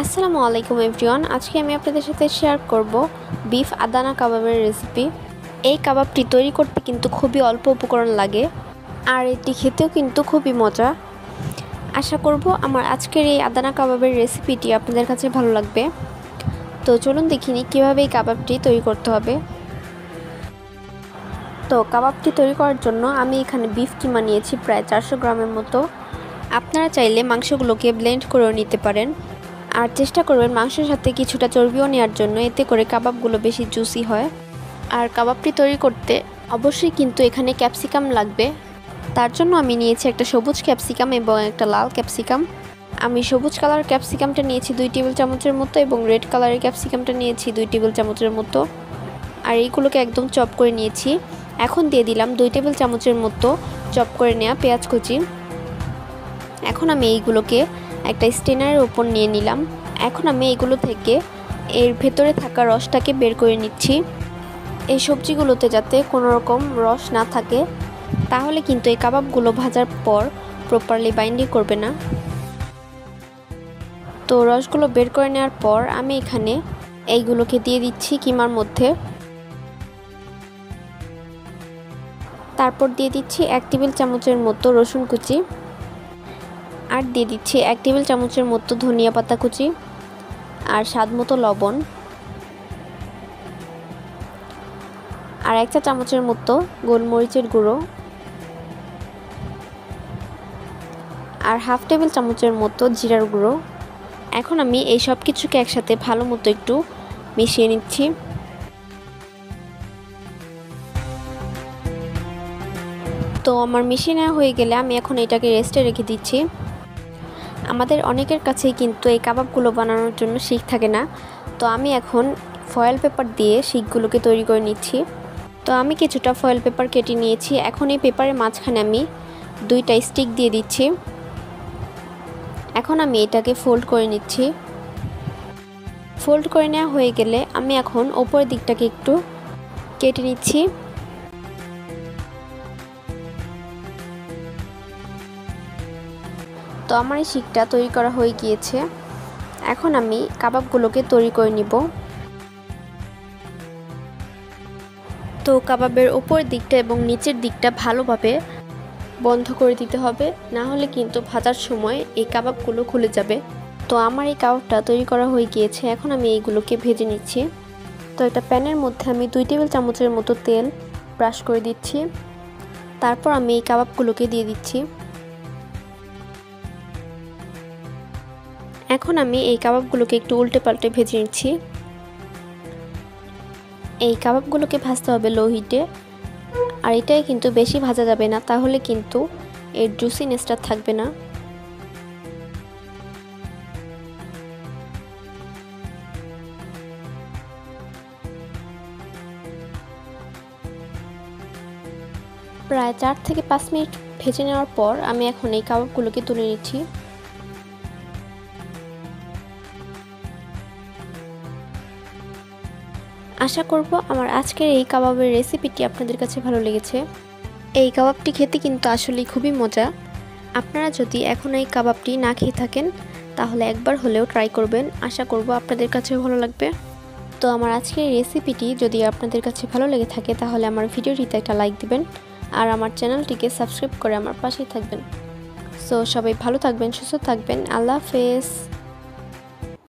আসসালামু আলাইকুম এভরিওয়ান। আজকে আমি আপনাদের সাথে শেয়ার করব বিফ আদানা কাবাবের রেসিপি। এই কাবাবটি তৈরি করতে কিন্তু খুবই অল্প উপকরণ লাগে, আর এটি খেতেও কিন্তু খুবই মজা। আশা করব আমার আজকের এই আদানা কাবাবের রেসিপিটি আপনাদের কাছে ভালো লাগবে। তো চলুন দেখিনি কীভাবে এই কাবাবটি তৈরি করতে হবে। তো কাবাবটি তৈরি করার জন্য আমি এখানে বিফ কিমা নিয়েছি প্রায় 400 গ্রামের মতো। আপনারা চাইলে মাংসগুলোকে ব্লেন্ড করেও নিতে পারেন, আর চেষ্টা করবেন মাংসের সাথে কিছুটা চর্বিও নেওয়ার জন্য, এতে করে কাবাবগুলো বেশি জুসি হয়। আর কাবাবটি তৈরি করতে অবশ্যই কিন্তু এখানে ক্যাপসিকাম লাগবে। তার জন্য আমি নিয়েছি একটা সবুজ ক্যাপসিকাম এবং একটা লাল ক্যাপসিকাম। আমি সবুজ কালার ক্যাপসিকামটা নিয়েছি 2 টেবিল চামচের মতো এবং রেড কালারের ক্যাপসিকামটা নিয়েছি 2 টেবিল চামচের মতো। আর এইগুলোকে একদম চপ করে নিয়েছি। এখন দিয়ে দিলাম 2 টেবিল চামচের মতো চপ করে নেওয়া পেঁয়াজ কুচি। এখন আমি এইগুলোকে একটা স্টেনারের উপর নিয়ে নিলাম। এখন আমি এইগুলো থেকে এর ভেতরে থাকা রসটাকে বের করে নিচ্ছি। এই সবজিগুলোতে যাতে কোনো রকম রস না থাকে, তাহলে কিন্তু এই কাবাবগুলো ভাজার পর প্রপারলি বাইন্ডিং করবে না। তো রসগুলো বের করে নেওয়ার পর আমি এখানে এইগুলোকে দিয়ে দিচ্ছি কিমার মধ্যে। তারপর দিয়ে দিচ্ছি 1 টেবিল চামচের মতো রসুন কুচি, আর দিয়ে দিচ্ছি 1 টেবিল চামচের মতো ধনিয়া পাতা কুচি, আর স্বাদ মতো লবণ, আর 1 চা চামচের মতো গোলমরিচের গুঁড়ো, আর হাফ টেবিল চামচের মতো জিরার গুঁড়ো। এখন আমি এই সব কিছুকে একসাথে ভালো মতো একটু মিশিয়ে নিচ্ছি। তো আমার মিশিয়ে নেওয়া হয়ে গেলে আমি এখন এটাকে রেস্টে রেখে দিচ্ছি। আমাদের অনেকের কাছেই কিন্তু এই কাবাবগুলো বানানোর জন্য শিক থাকে না, তো আমি এখন ফয়েল পেপার দিয়ে শিকগুলোকে তৈরি করে নিচ্ছি। তো আমি কিছুটা ফয়েল পেপার কেটে নিয়েছি। এখন এই পেপারের মাঝখানে আমি 2টা স্টিক দিয়ে দিচ্ছি। এখন আমি এটাকে ফোল্ড করে নিচ্ছি। ফোল্ড করে নেওয়া হয়ে গেলে আমি এখন ওপরের দিকটাকে একটু কেটে নিচ্ছি। তো আমার এই শিকটা তৈরি করা হয়ে গিয়েছে। এখন আমি কাবাবগুলোকে তৈরি করে নিব। তো কাবাবের উপরের দিকটা এবং নিচের দিকটা ভালোভাবে বন্ধ করে দিতে হবে, না হলে কিন্তু ভাজার সময় এই কাবাবগুলো খুলে যাবে। তো আমার এই কাবাবটা তৈরি করা হয়ে গিয়েছে। এখন আমি এইগুলোকে ভেজে নিচ্ছি। তো একটা প্যানের মধ্যে আমি 2 টেবিল চামচের মতো তেল ব্রাশ করে দিচ্ছি। তারপর আমি এই কাবাবগুলোকে দিয়ে দিচ্ছি। এখন আমি এই কাবাবগুলোকে একটু উল্টে পাল্টে ভেজে নিচ্ছি। এই কাবাবগুলোকে ভাজতে হবে লো হিটে, আর এটাই কিন্তু বেশি ভাজা যাবে না, তাহলে কিন্তু এর জুসিনেসটা থাকবে না। প্রায় 4 থেকে 5 মিনিট ভেজে নেওয়ার পর আমি এখন এই কাবাবগুলোকে তুলে নিচ্ছি। আশা করব আমার আজকের এই কাবাবের রেসিপিটি আপনাদের কাছে ভালো লেগেছে। এই কাবাবটি খেতে কিন্তু আসলেই খুবই মজা। আপনারা যদি এখন এই কাবাবটি না খেয়ে থাকেন, তাহলে একবার হলেও ট্রাই করবেন। আশা করব আপনাদের কাছেও ভালো লাগবে। তো আমার আজকের এই রেসিপিটি যদি আপনাদের কাছে ভালো লেগে থাকে, তাহলে আমার ভিডিওটিতে একটা লাইক দিবেন, আর আমার চ্যানেলটিকে সাবস্ক্রাইব করে আমার পাশেই থাকবেন। সো সবাই ভালো থাকবেন, সুস্থ থাকবেন। আল্লাহ হাফেজ।